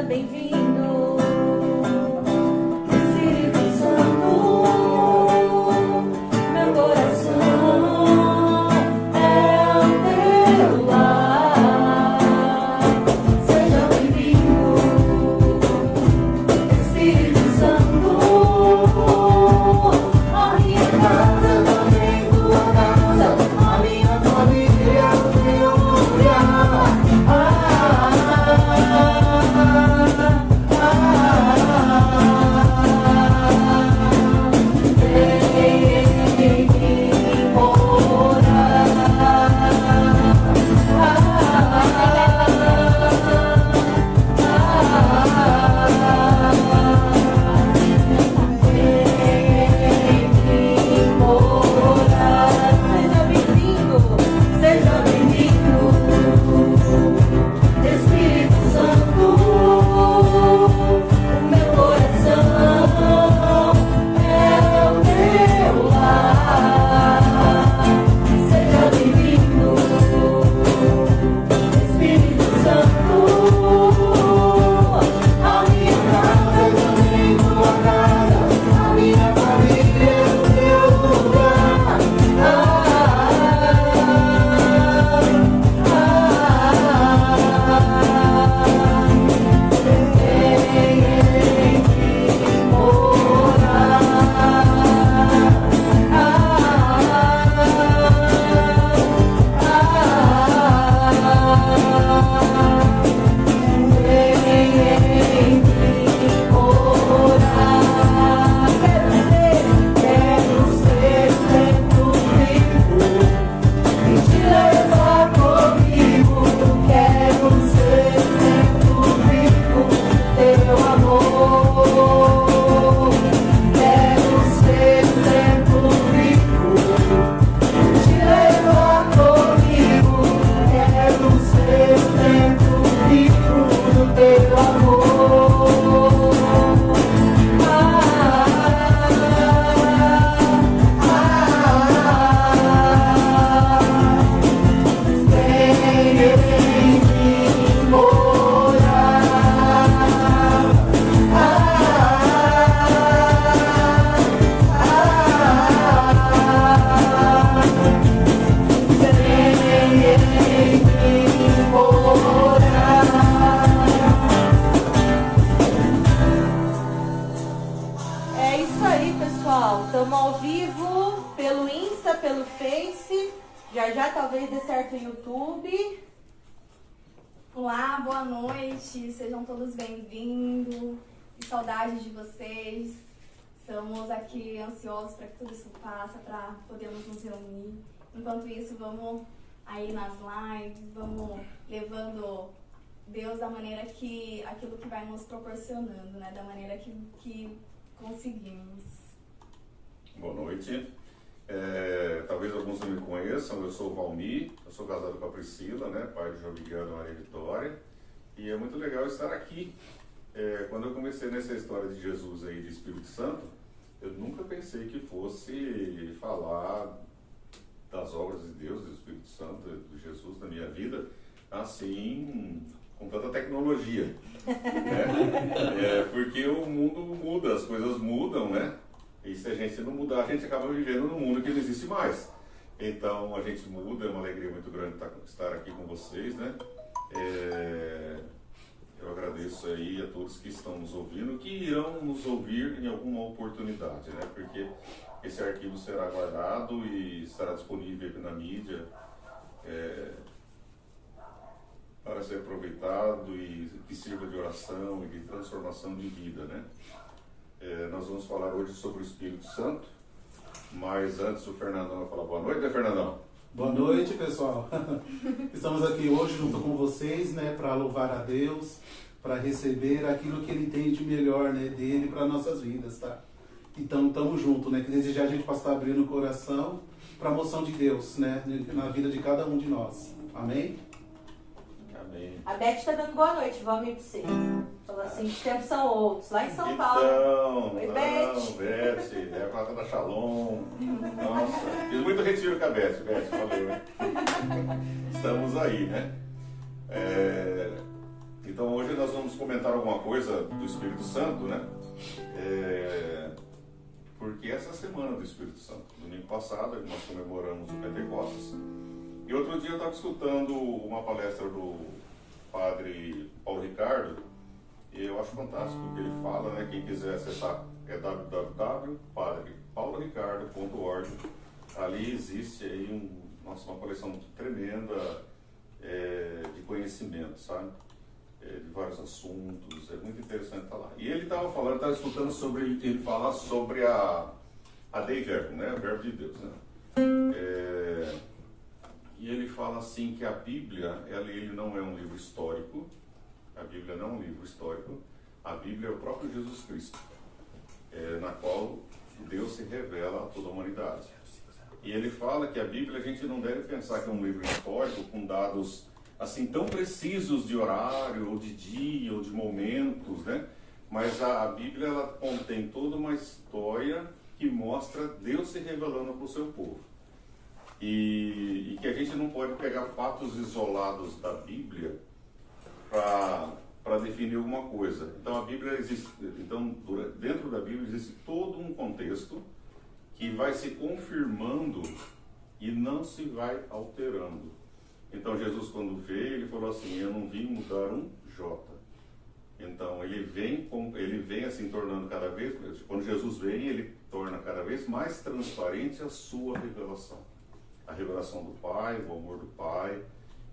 bem-vindo. Espírito Santo, meu coração é o teu lar. Seja bem-vindo, Espírito Santo. A minha casa também tua casa, a minha família o teu lugar. Seja bem-vindo, Espírito Santo, o meu coração é o teu lar. Seja bem-vindo, Espírito Santo, a minha casa também tua casa, a minha família o teu lugar. É isso aí, pessoal. Estamos ao vivo pelo Insta, pelo Face. Já talvez dê certo o YouTube. Olá, boa noite, sejam todos bem-vindos. Que saudade de vocês. Estamos aqui ansiosos para que tudo isso passe, para podermos nos reunir. Enquanto isso, vamos aí nas lives, vamos levando Deus da maneira que, aquilo que vai nos proporcionando, né? Da maneira que conseguimos. Boa noite. Talvez alguns não me conheçam, eu sou o Valmir, eu sou casado com a Priscila, né? Pai de João Miguel e Maria Vitória. E é muito legal estar aqui. Quando eu comecei nessa história de Jesus aí, de Espírito Santo, eu nunca pensei que fosse falar das obras de Deus, do Espírito Santo, de Jesus na minha vida, assim, com tanta tecnologia. Né? Porque o mundo muda, as coisas mudam, né? E se a gente não mudar, a gente acaba vivendo num mundo que não existe mais. Então a gente muda, é uma alegria muito grande estar aqui com vocês, né? Eu agradeço aí a todos que estão nos ouvindo, que irão nos ouvir em alguma oportunidade, né? Porque esse arquivo será guardado e estará disponível na mídia para ser aproveitado e que sirva de oração e de transformação de vida, né? Nós vamos falar hoje sobre o Espírito Santo, mas antes o Fernandão vai falar boa noite, né, Fernandão? Boa noite, pessoal. Estamos aqui hoje junto com vocês, né, para louvar a Deus, para receber aquilo que Ele tem de melhor, né, dele para nossas vidas, tá? Então, estamos juntos, né, que desejar a gente passar abrindo o coração para a moção de Deus, né, na vida de cada um de nós. Amém? Amém. A Beth está dando boa noite, Valmir, para você. Falou assim, os tempos são outros. Lá em São Paulo. Oi, Beth. Beth, a da Shalom. Nossa, fiz muito retiro com a Beth, valeu, né? Estamos aí, né? Então hoje nós vamos comentar alguma coisa do Espírito Santo, né? Porque essa é a semana do Espírito Santo. Domingo passado nós comemoramos o Pentecostes. E outro dia eu estava escutando uma palestra do padre Paulo Ricardo, e eu acho fantástico o que ele fala, né? Quem quiser acessar é www.padrepauloricardo.org. Ali existe aí uma coleção tremenda de conhecimento, sabe? De vários assuntos, é muito interessante estar lá. E ele estava escutando sobre ele falar sobre a Dei Verbum, né? O verbo de Deus, né? E ele fala assim que a Bíblia, ele não é um livro histórico. A Bíblia não é um livro histórico. A Bíblia é o próprio Jesus Cristo, na qual Deus se revela a toda a humanidade. E ele fala que a Bíblia, a gente não deve pensar que é um livro histórico com dados assim tão precisos de horário, ou de dia, ou de momentos, né? Mas a Bíblia, ela contém toda uma história que mostra Deus se revelando para o seu povo. E que a gente não pode pegar fatos isolados da Bíblia para definir alguma coisa. Então a Bíblia existe, dentro da Bíblia existe todo um contexto que vai se confirmando e não se vai alterando. Então Jesus, quando veio, ele falou assim: eu não vim mudar um jota. Então ele vem assim tornando cada vez, quando Jesus vem, ele torna cada vez mais transparente a sua revelação. A revelação do Pai, o amor do Pai.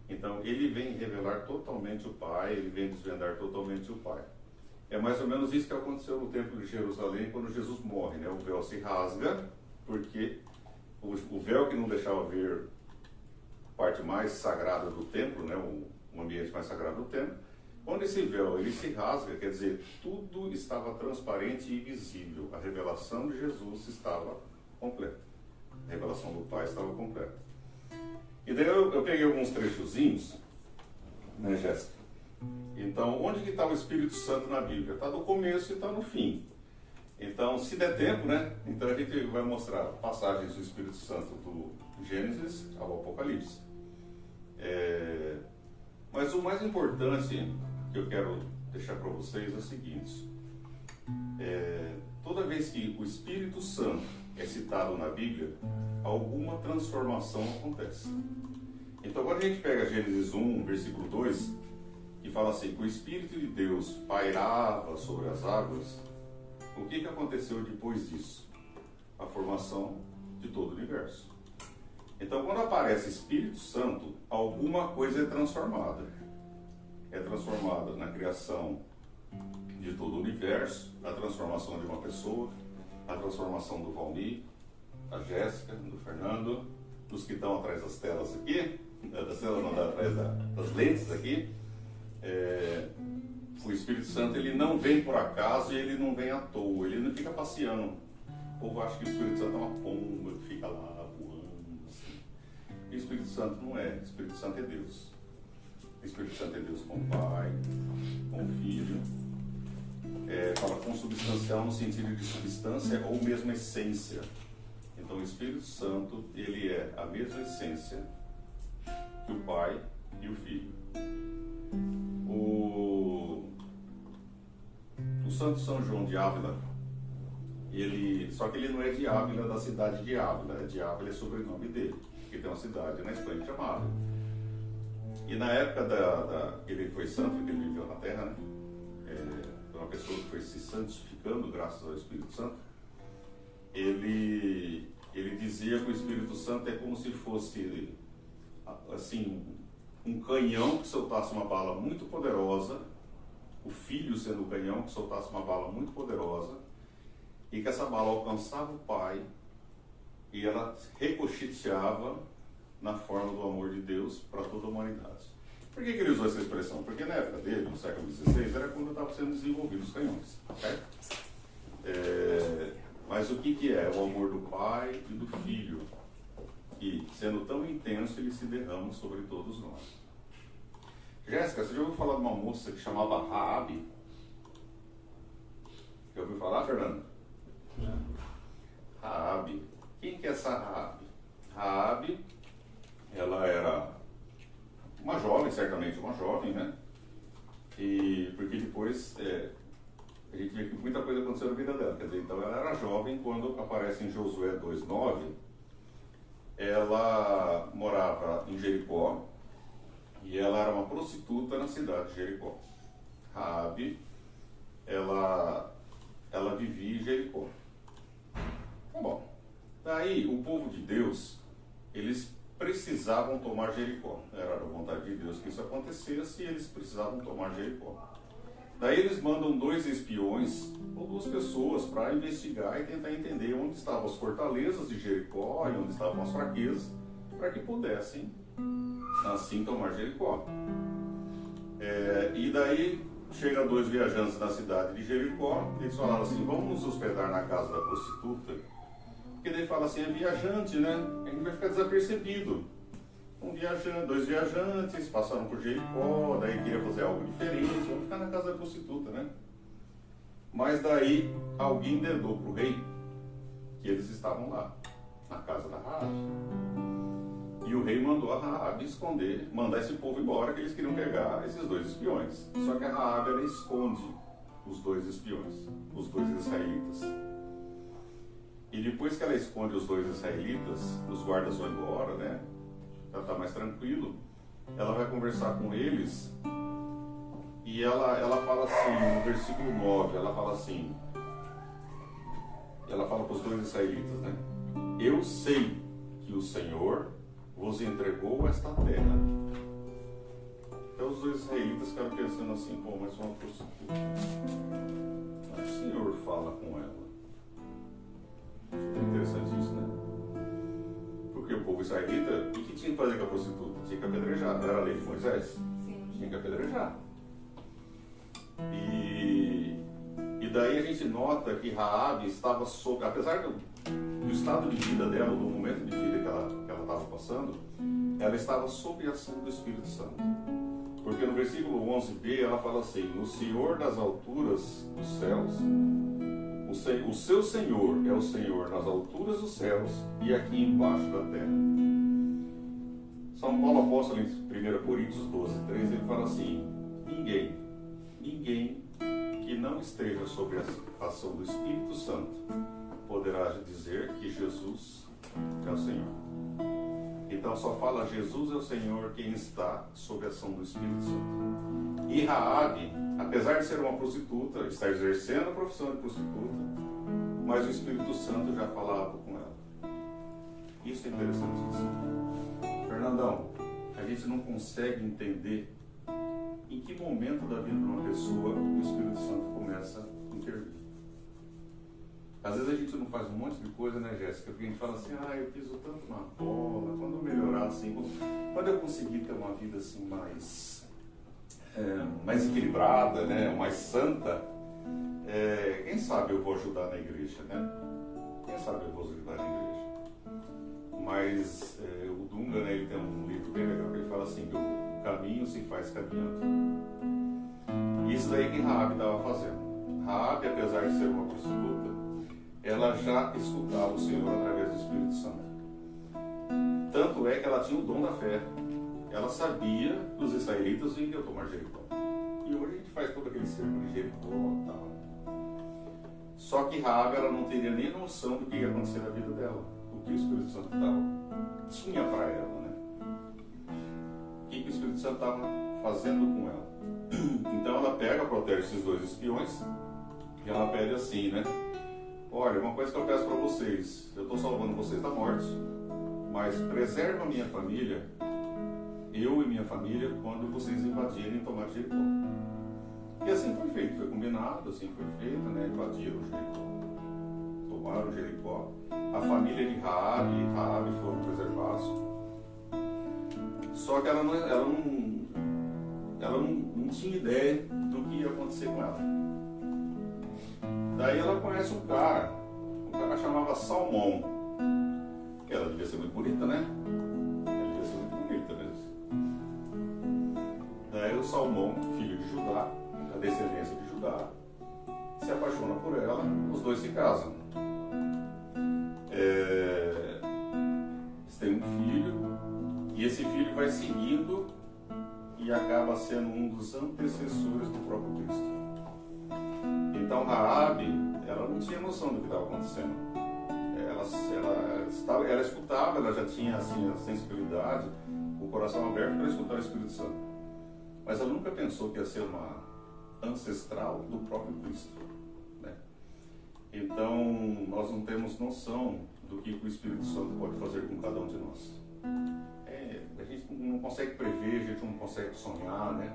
Então ele vem revelar totalmente o Pai, ele vem desvendar totalmente o Pai. É mais ou menos isso que aconteceu no Templo de Jerusalém quando Jesus morre, né? O véu se rasga, porque o véu que não deixava ver a parte mais sagrada do templo, né? O ambiente mais sagrado do templo, quando esse véu ele se rasga, quer dizer, tudo estava transparente e visível. A revelação de Jesus estava completa. A revelação do Pai estava completa. E daí eu peguei alguns trechozinhos, né, Jéssica? Então, onde que está o Espírito Santo na Bíblia? Está no começo e está no fim. Então, se der tempo, né? Então a gente vai mostrar passagens do Espírito Santo do Gênesis ao Apocalipse. Mas o mais importante que eu quero deixar para vocês é o seguinte: toda vez que o Espírito Santo é citado na Bíblia, alguma transformação acontece. Então, quando a gente pega Gênesis 1, versículo 2, que fala assim, que o Espírito de Deus pairava sobre as águas, o que aconteceu depois disso? A formação de todo o universo. Então, quando aparece Espírito Santo, alguma coisa é transformada. É transformada na criação de todo o universo, a transformação de uma pessoa, a transformação do Valmir, da Jéssica, do Fernando, dos que estão atrás das telas aqui, das telas não, atrás das lentes aqui. O Espírito Santo, ele não vem por acaso e ele não vem à toa, ele não fica passeando. O povo acha que o Espírito Santo é uma pomba que fica lá voando assim. E o Espírito Santo não é, o Espírito Santo é Deus. O Espírito Santo é Deus com o Pai, com o Filho. Fala consubstancial no sentido de substância ou mesma essência. Então o Espírito Santo, ele é a mesma essência que o Pai e o Filho. O Santo São João de Ávila, só que ele não é de Ávila, da cidade de Ávila. De Ávila é sobrenome dele, porque tem uma cidade na Espanha chamada Ávila. E na época que ele foi santo, que ele viveu na Terra, né? Uma pessoa que foi se santificando graças ao Espírito Santo, ele dizia que o Espírito Santo é como se fosse assim, um canhão que soltasse uma bala muito poderosa, o Filho sendo o canhão que soltasse uma bala muito poderosa, e que essa bala alcançava o Pai e ela ricocheteava na forma do amor de Deus para toda a humanidade. Por que ele usou essa expressão? Porque na época dele, no século XVI, era quando estavam sendo desenvolvidos os canhões. Certo? Mas o que é? O amor do Pai e do Filho, que, sendo tão intenso, ele se derrama sobre todos nós. Jéssica, você já ouviu falar de uma moça que chamava Raabe? Já ouviu falar, Fernando? Já. Raabe. Quem que é essa Raabe? Raabe, ela era uma jovem, certamente uma jovem, né? E aconteceu na vida dela. Quer dizer, então ela era jovem quando aparece em Josué 2:9. Ela morava em Jericó e ela era uma prostituta na cidade de Jericó. Raabe, ela vivia em Jericó. Bom, daí o povo de Deus, eles precisavam tomar Jericó. Era a vontade de Deus que isso acontecesse e eles precisavam tomar Jericó. Daí eles mandam 2 espiões ou 2 pessoas para investigar e tentar entender onde estavam as fortalezas de Jericó e onde estavam as fraquezas, para que pudessem assim tomar Jericó. E daí chegam 2 viajantes na cidade de Jericó e eles falaram assim: vamos nos hospedar na casa da prostituta, porque daí fala assim, é viajante, né? A gente vai ficar desapercebido. 2 viajantes passaram por Jericó, daí queria fazer algo diferente, vamos ficar na casa da prostituta, né? Mas daí alguém dedou para o rei que eles estavam lá, na casa da Raabe. E o rei mandou a Raabe mandar esse povo embora, que eles queriam pegar esses 2 espiões. Só que a Raabe, ela esconde os 2 espiões, os 2 israelitas. E depois que ela esconde os 2 israelitas, os guardas vão embora, né? Ela está mais tranquilo. Ela vai conversar com eles e ela fala assim, no versículo 9, ela fala assim, ela fala para os 2 israelitas, né? Eu sei que o Senhor vos entregou esta terra. Então os 2 israelitas ficaram pensando assim, pô, mas uma prostituta. Mas o Senhor fala com ela. É interessante isso, né? Porque o povo israelita, o que tinha que fazer com a prostituta? Tinha que apedrejar. Era a lei de Moisés? Sim. Tinha que apedrejar. E daí a gente nota que Raabe estava sob, apesar do estado de vida dela, do momento de vida que ela estava passando, ela estava sob a ação do Espírito Santo. Porque no versículo 11b ela fala assim: no Senhor das alturas dos céus, o seu Senhor é o Senhor nas alturas dos céus e aqui embaixo da terra. São Paulo apóstolo em 1 Coríntios 12:13 ele fala assim: ninguém que não esteja sob a ação do Espírito Santo poderá dizer que Jesus é o Senhor. Então só fala Jesus é o Senhor quem está sob a ação do Espírito Santo. E Raabe, apesar de ser uma prostituta, está exercendo a profissão de prostituta, mas o Espírito Santo já falava com ela. Isso é interessantíssimo. Fernandão, a gente não consegue entender em que momento da vida de uma pessoa o Espírito Santo começa a intervir. Às vezes a gente não faz um monte de coisa, né, Jéssica? Porque a gente fala assim, eu piso tanto na bola, quando eu melhorar assim, quando eu conseguir ter uma vida assim mais equilibrada, né, mais santa, quem sabe eu vou ajudar na igreja, né? Quem sabe eu vou ajudar na igreja? Mas o Dunga, né, ele tem um livro bem legal que ele fala assim, que o caminho se faz caminhando. Isso daí que Raabe estava fazendo. Raabe, apesar de ser uma prostituta, ela já escutava o Senhor através do Espírito Santo. Tanto é que ela tinha o dom da fé. Ela sabia que os israelitas iriam tomar Jericó. E hoje a gente faz todo aquele cerco de Jericó e tal. Só que Raabe, ela não teria nem noção do que ia acontecer na vida dela. O que o Espírito Santo tinha para ela, né? O que o Espírito Santo estava fazendo com ela. Então ela pega, protege esses 2 espiões e ela pede assim, né? Olha, uma coisa que eu peço para vocês, eu estou salvando vocês da morte, mas preserva a minha família, eu e minha família, quando vocês invadirem e tomarem Jericó. E assim foi feito, foi combinado, assim foi feito, né? Invadiram Jericó, tomaram Jericó. A família de Raabe foram preservados. Só que ela não tinha ideia do que ia acontecer com ela. Daí ela conhece um cara chamava Salmão, que ela devia ser muito bonita, né? Ela devia ser muito bonita mesmo. Daí o Salmão, filho de Judá, da descendência de Judá, se apaixona por ela, os 2 se casam. Eles têm um filho, e esse filho vai seguindo e acaba sendo um dos antecessores do próprio Cristo. Então Raabe, tinha noção do que estava acontecendo. Ela escutava, ela já tinha assim, a sensibilidade, o coração aberto para escutar o Espírito Santo. Mas ela nunca pensou que ia ser uma ancestral do próprio Cristo, né? Então, nós não temos noção do que o Espírito Santo pode fazer com cada um de nós. A gente não consegue prever, a gente não consegue sonhar, né?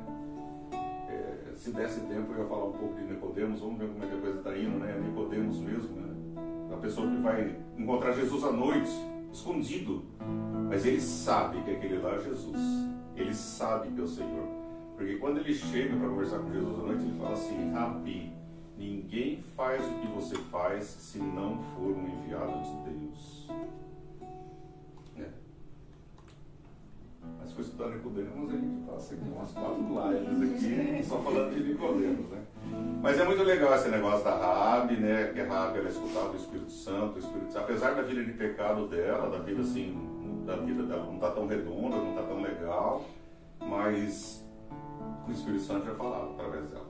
Se desse tempo eu ia falar um pouco de Nicodemos, vamos ver como é que a coisa está indo, né? Nicodemos mesmo, né? A pessoa que vai encontrar Jesus à noite, escondido, mas ele sabe que aquele lá é Jesus, ele sabe que é o Senhor, porque quando ele chega para conversar com Jesus à noite, ele fala assim: Rabi, ninguém faz o que você faz se não for um enviado de Deus. Mas se for estudar Nicodemos, a gente passa aqui umas 4 lives aqui, só falando de Nicodemos, né? Mas é muito legal esse negócio da Rabi, né? Que a Rabi, ela escutava o Espírito Santo, apesar da vida de pecado dela, da vida assim, da vida dela não está tão redonda, não está tão legal, mas o Espírito Santo já falava através dela.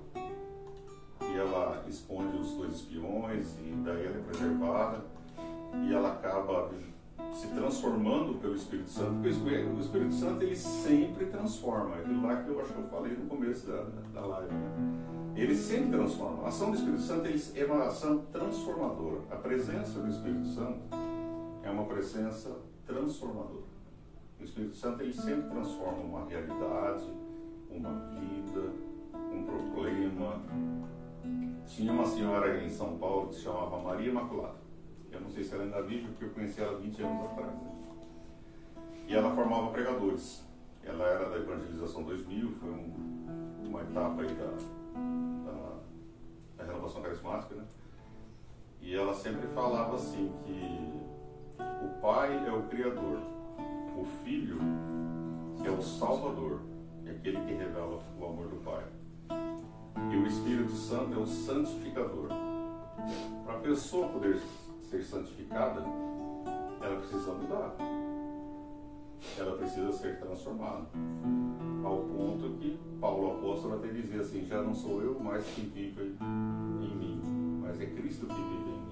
E ela esconde os 2 espiões, e daí ela é preservada, e ela acaba se transformando pelo Espírito Santo, porque o Espírito Santo ele sempre transforma, aquilo lá que eu acho que eu falei no começo da live, né? Ele sempre transforma. A ação do Espírito Santo é uma ação transformadora. A presença do Espírito Santo é uma presença transformadora. O Espírito Santo ele sempre transforma uma realidade, uma vida, um problema. Tinha uma senhora em São Paulo que se chamava Maria Imaculada. Eu não sei se ela ainda vive, porque eu conheci ela 20 anos atrás. Né? E ela formava pregadores. Ela era da Evangelização 2000, foi uma etapa aí da renovação carismática, né? E ela sempre falava assim que o Pai é o Criador, o Filho é o Salvador, é aquele que revela o amor do Pai. E o Espírito Santo é o santificador. Para a pessoa poder ser santificada, ela precisa mudar. Ela precisa ser transformada. Ao ponto que Paulo apóstolo até dizia assim: já não sou eu mais que vive em mim, mas é Cristo que vive em mim.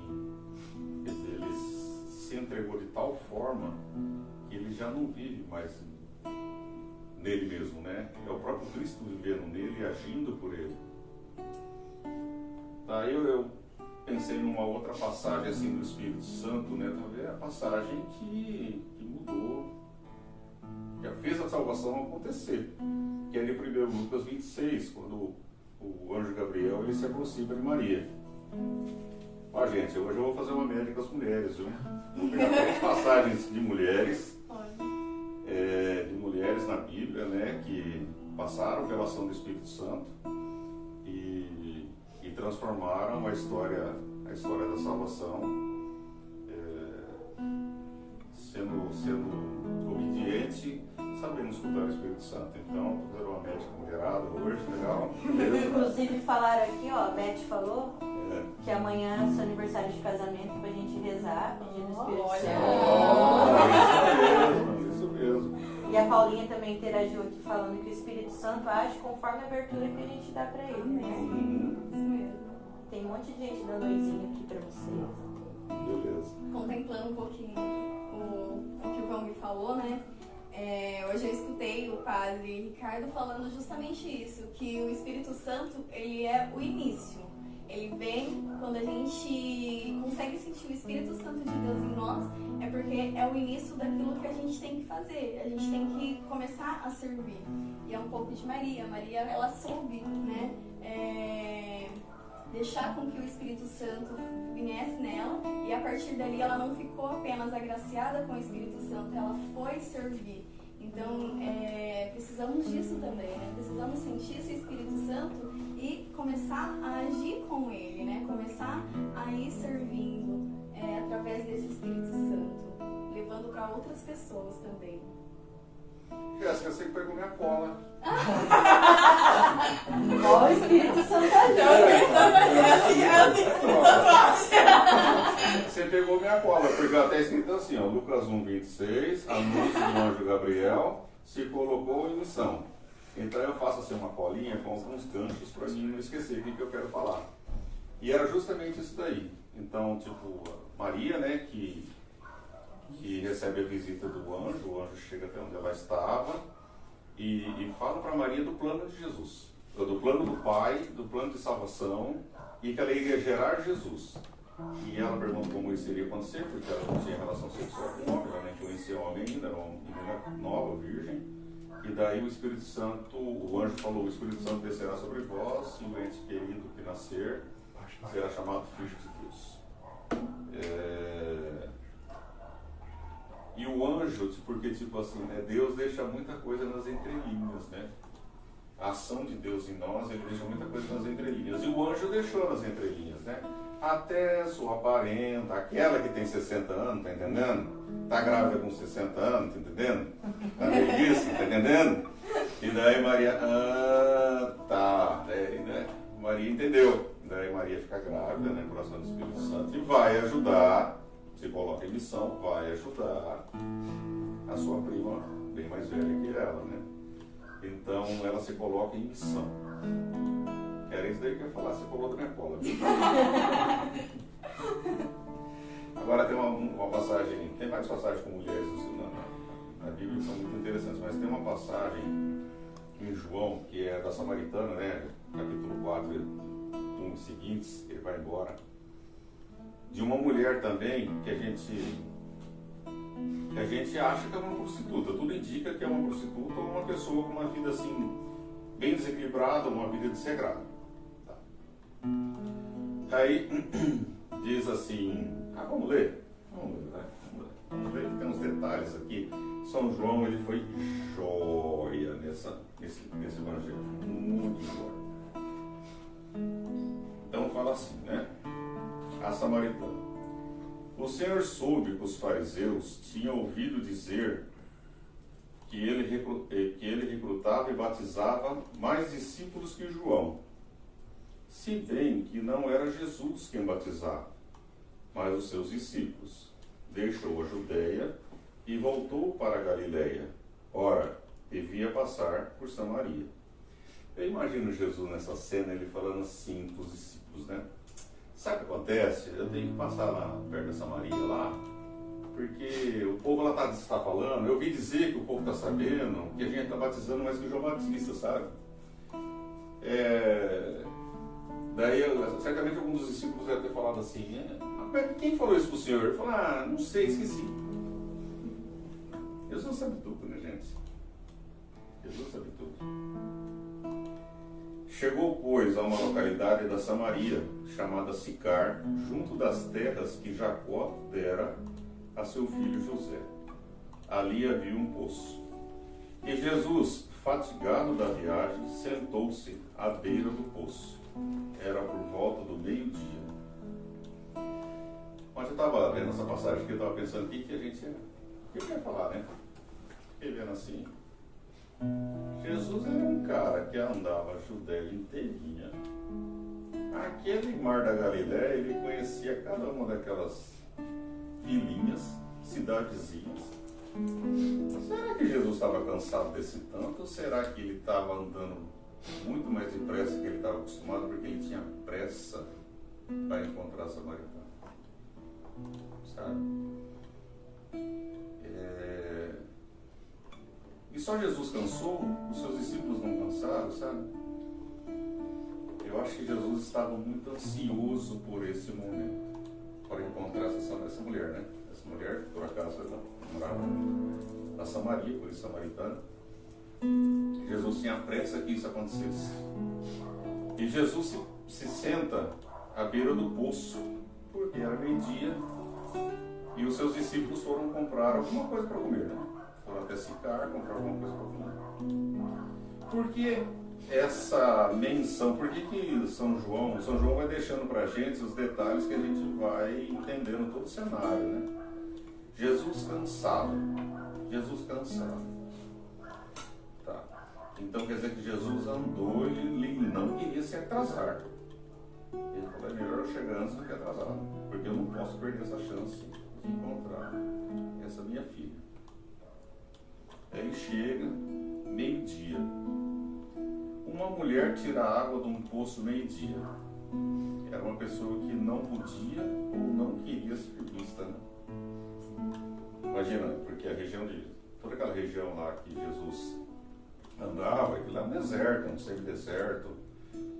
Quer dizer, ele se entregou de tal forma que ele já não vive mais nele mesmo, né? É o próprio Cristo vivendo nele e agindo por ele. Daí eu pensei numa outra passagem assim do Espírito Santo, né? Talvez a passagem que mudou, que fez a salvação acontecer, que é de 1 Lucas 26, quando o anjo Gabriel ele se aproxima de Maria. Ó, gente, hoje eu vou fazer uma média com as mulheres, viu? Vou pegar 3 passagens de mulheres na Bíblia, né? Que passaram pela ação do Espírito Santo e transformaram a história da salvação, sendo obediente, sabendo escutar o Espírito Santo. Então, estou fazendo uma médica mulherada hoje, legal? Inclusive falaram aqui, ó, a Beth falou que amanhã é seu aniversário de casamento pra gente rezar, pedindo o Espírito Santo. Isso mesmo. E a Paulinha também interagiu aqui falando que o Espírito Santo age conforme a abertura que a gente dá pra ele, né? Tem um monte de gente dando oizinho aqui pra vocês. Beleza. Contemplando um pouquinho o que o Valmir falou, né? Hoje eu escutei o padre Ricardo falando justamente isso, que o Espírito Santo, ele é o início. Ele vem quando a gente consegue sentir o Espírito Santo de Deus em nós, é porque é o início daquilo que a gente tem que fazer. A gente tem que começar a servir. E é um pouco de Maria. Maria, ela soube, né? Deixar com que o Espírito Santo viesse nela, e a partir dali ela não ficou apenas agraciada com o Espírito Santo, ela foi servir. Então, precisamos disso também, né? Precisamos sentir esse Espírito Santo e começar a agir com ele, né? Começar a ir servindo através desse Espírito Santo, levando para outras pessoas também. Jéssica, você pegou minha cola. Ó, o Espírito Santo Você pegou minha cola, porque até escrito assim, ó, Lucas 1:26, anúncio do anjo Gabriel, se colocou em missão. Então eu faço assim uma colinha com alguns ganchos para mim não esquecer o que eu quero falar. E era justamente isso daí. Então, tipo, Maria, né, que recebe a visita do anjo, o anjo chega até onde ela estava e fala para Maria do plano de Jesus, do plano do Pai, do plano de salvação, e que ela iria gerar Jesus. E ela pergunta como isso iria acontecer, porque ela não tinha relação sexual com o homem, ela nem conhecia o homem ainda, era uma menina nova, virgem. E daí o Espírito Santo, o anjo falou, o Espírito Santo descerá sobre vós, e o ente querido que nascer será chamado Filho de Deus. E o anjo, porque tipo assim, né, Deus deixa muita coisa nas entrelinhas, né? A ação de Deus em nós, ele deixa muita coisa nas entrelinhas. E o anjo deixou nas entrelinhas, né? Até sua parenta, aquela que tem 60 anos, tá entendendo? Tá grávida com 60 anos, tá entendendo? Tá velhice, tá entendendo? E daí Maria, tá. Daí, né? Maria entendeu. Daí Maria fica grávida, né? Por ação do Espírito Santo. E vai ajudar, se coloca em missão, vai ajudar a sua prima, bem mais velha que ela, né? Então ela se coloca em missão. Era isso daí que eu ia falar, você colou da minha cola. Agora tem uma passagem, tem várias passagens com mulheres na Bíblia que são muito interessantes, mas tem uma passagem em João, que é da Samaritana, né? Capítulo 4, um seguintes, ele vai embora. De uma mulher também que a gente acha que é uma prostituta, tudo indica que é uma prostituta ou uma pessoa com uma vida assim, bem desequilibrada, uma vida desregrada. Tá. Aí diz assim, vamos ler? Vamos ler, né? Vamos ler, tem uns detalhes aqui. São João, ele foi joia nesse evangelho, muito joia. Então fala assim, né? A Samaritana. O Senhor soube que os fariseus tinham ouvido dizer que ele recrutava e batizava mais discípulos que João, se bem que não era Jesus quem batizava, mas os seus discípulos. Deixou a Judéia e voltou para a Galiléia. Ora, devia passar por Samaria. Eu imagino Jesus nessa cena, ele falando assim para os discípulos, né? Sabe o que acontece? Eu tenho que passar lá perto da Samaria lá, porque o povo lá está falando, eu ouvi dizer que o povo está sabendo, que a gente está batizando mais que o João Batista, sabe? Daí, certamente alguns dos discípulos devem ter falado assim, quem falou isso para o Senhor? Ele falou, não sei, esqueci. Jesus sabe tudo, né, gente? Jesus sabe tudo. Chegou, pois, a uma localidade da Samaria, chamada Sicar, junto das terras que Jacó dera a seu filho José. Ali havia um poço. E Jesus, fatigado da viagem, sentou-se à beira do poço. Era por volta do meio-dia. Mas eu estava lendo essa passagem aqui, eu estava pensando o que a gente ia falar, né? Fiquei vendo assim. Jesus era um cara que andava a Judéia inteirinha. Aquele mar da Galiléia, ele conhecia cada uma daquelas vilinhas, cidadezinhas. Será que Jesus estava cansado desse tanto? Ou será que ele estava andando muito mais depressa que ele estava acostumado, porque ele tinha pressa para encontrar a Samaritana? Sabe? E só Jesus cansou, os seus discípulos não cansaram, sabe? Eu acho que Jesus estava muito ansioso por esse momento, para encontrar essa mulher, né? Essa mulher, por acaso, ela morava na Samaria, por isso samaritana. Jesus tinha pressa que isso acontecesse. E Jesus se senta à beira do poço, porque era meio-dia, e os seus discípulos foram comprar alguma coisa para comer, né? Foram até Sicar, comprar alguma coisa para comer. Por que essa menção? Por que São João vai deixando para a gente os detalhes que a gente vai entendendo todo o cenário, né? Jesus cansado. Tá. Então quer dizer que Jesus andou e ele não queria se atrasar. Ele falou, é melhor eu chegar antes do que atrasado, porque eu não posso perder essa chance de encontrar essa minha filha. Aí ele chega, meio-dia. Uma mulher tira água de um poço meio-dia. Era uma pessoa que não podia ou imagina, porque toda aquela região lá que Jesus andava, aquilo é um deserto, um semi-deserto.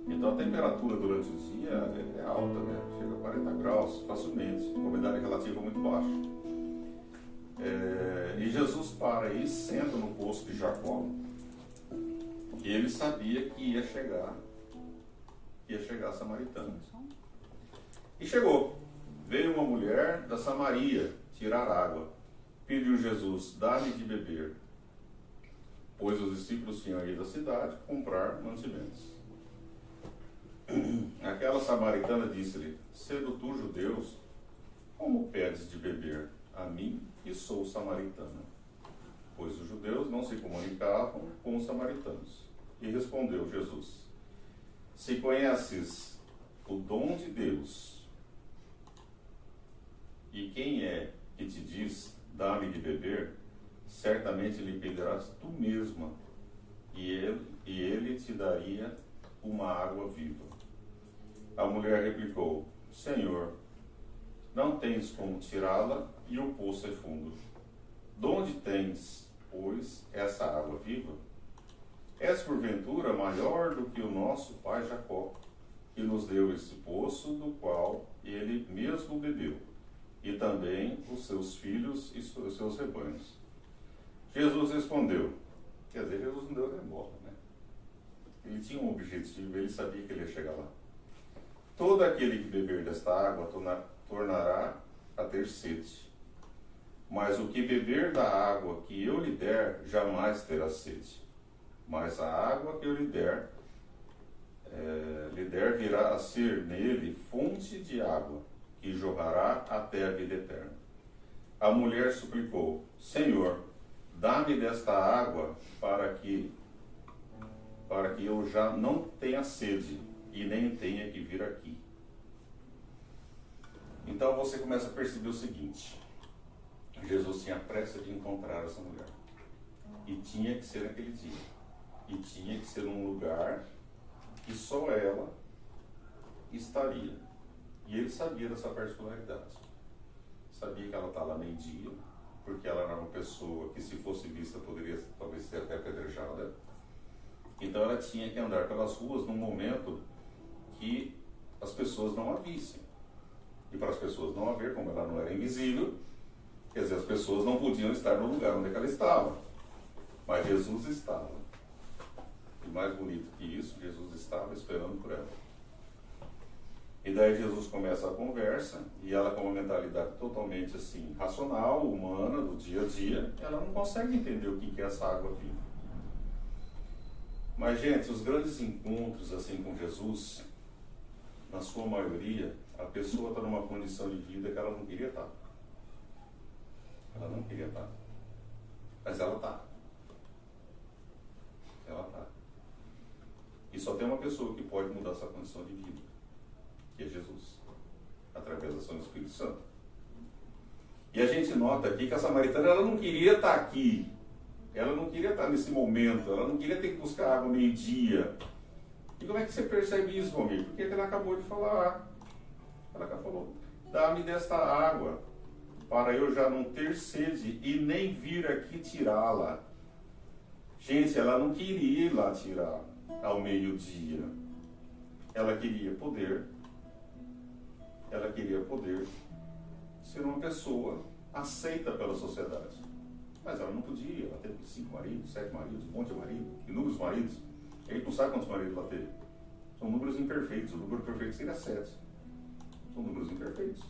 Então a temperatura durante o dia é alta, né? Chega a 40 graus facilmente, com umidade relativa muito baixa. E Jesus para aí, senta no poço de Jacó, e ele sabia que ia chegar a samaritana. E chegou. Veio uma mulher da Samaria tirar água. Pediu Jesus, dá-me de beber. Pois os discípulos tinham ido à cidade comprar mantimentos. Aquela samaritana disse-lhe, sendo tu judeus, como pedes de beber a mim, que sou samaritana? Pois os judeus não se comunicavam com os samaritanos. E respondeu Jesus, se conheces o dom de Deus, e quem é que te diz, dá-me de beber, certamente lhe pedirás tu mesma, e ele te daria uma água viva. A mulher replicou, Senhor, não tens como tirá-la, e o poço é fundo. De onde tens, pois, essa água viva? És porventura maior do que o nosso pai Jacó, que nos deu esse poço, do qual ele mesmo bebeu, e também os seus filhos e os seus rebanhos. Jesus respondeu, quer dizer, Jesus não deu remorso, né? Ele tinha um objetivo, ele sabia que ele ia chegar lá. Todo aquele que beber desta água tornará a ter sede. Mas o que beber da água que eu lhe der, jamais terá sede. Mas a água que eu lhe der virá a ser nele fonte de água, que jorrará até a vida eterna. A mulher suplicou, Senhor, dá-me desta água para que eu já não tenha sede e nem tenha que vir aqui. Então você começa a perceber o seguinte, Jesus tinha pressa de encontrar essa mulher. E tinha que ser naquele dia. E tinha que ser num lugar que só ela estaria. E ele sabia dessa particularidade. Sabia que ela estava lá meio-dia, porque ela era uma pessoa que, se fosse vista, poderia talvez ser até apedrejada. Então ela tinha que andar pelas ruas num momento que as pessoas não a vissem. E para as pessoas não a ver, como ela não era invisível, quer dizer, as pessoas não podiam estar no lugar onde ela estava. Mas Jesus estava. E mais bonito que isso, Jesus estava esperando por ela. E daí Jesus começa a conversa, e ela, com uma mentalidade totalmente assim, racional, humana, do dia a dia, ela não consegue entender o que é essa água viva. Mas, gente, os grandes encontros assim com Jesus, na sua maioria, a pessoa está numa condição de vida que ela não queria estar. Ela não queria estar. Mas ela está. Ela está. E só tem uma pessoa que pode mudar essa condição de vida, que é Jesus, através da ação do Espírito Santo. E a gente nota aqui que a samaritana, ela não queria estar aqui. Ela não queria estar nesse momento, ela não queria ter que buscar água meio-dia. E como é que você percebe isso, meu amigo? Porque ela acabou de falar. Ela falou, dá-me desta água, para eu já não ter sede e nem vir aqui tirá-la. Gente, ela não queria ir lá tirar ao meio-dia. Ela queria poder ser uma pessoa aceita pela sociedade. Mas ela não podia, ela teve 5 maridos, 7 maridos, um monte de maridos, inúmeros maridos. A gente não sabe quantos maridos ela teve. São números imperfeitos, o número perfeito seria 7. São números imperfeitos.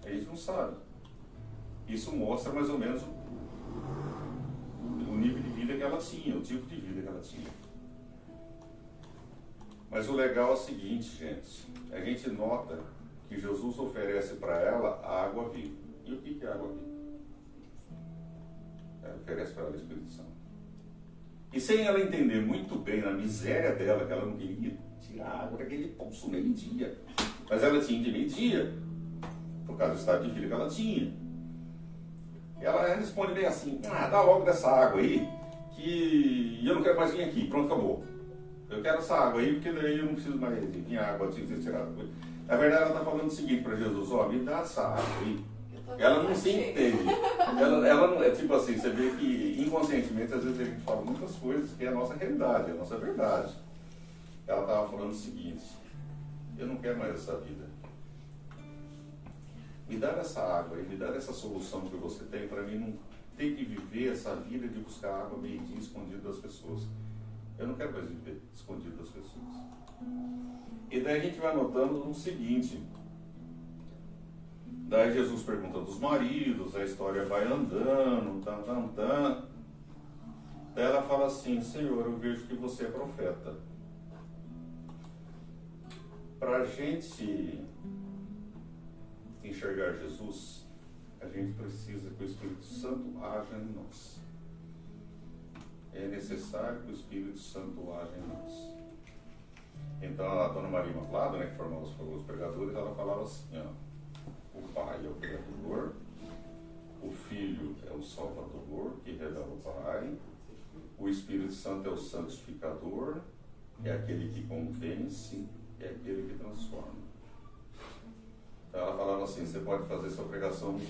A gente não sabe. Isso mostra mais ou menos o nível de vida que ela tinha, o tipo de vida que ela tinha. Mas o legal é o seguinte, gente, a gente nota que Jesus oferece para ela a água viva. E o que é a água viva? Ela oferece para ela o Espírito Santo. E sem ela entender muito bem na miséria dela, que ela não queria tirar a água daquele poço meio-dia. Mas ela tinha de meio-dia, por causa do estado de vida que ela tinha. E ela responde bem assim, dá logo dessa água aí, que eu não quero mais vir aqui, pronto, acabou. Eu quero essa água aí, porque daí eu não preciso mais vir água, eu preciso tirar. Na verdade, ela está falando o seguinte para Jesus, me dá essa água aí. Eu tô Ela não se entende. Ela não é tipo assim, você vê que inconscientemente às vezes a gente fala muitas coisas que é a nossa realidade, é a nossa verdade. Ela estava falando o seguinte: eu não quero mais essa vida. Me dá essa água e me dá essa solução que você tem para mim não ter que viver essa vida de buscar água meio-dia escondido das pessoas. Eu não quero mais viver escondido das pessoas. E daí a gente vai notando o seguinte. Daí Jesus pergunta dos maridos, a história vai andando, Daí ela fala assim: Senhor, eu vejo que você é profeta. Para a gente enxergar Jesus, a gente precisa que o Espírito Santo haja em nós. É necessário que o Espírito Santo haja em nós. Então a Dona Maria Imaculada, né, que formava os pregadores, ela falava assim, ó: o Pai é o Criador, o Filho é o Salvador, que revela o Pai, o Espírito Santo é o Santificador, é aquele que convence, é aquele que transforma. Então ela falava assim: você pode fazer sua pregação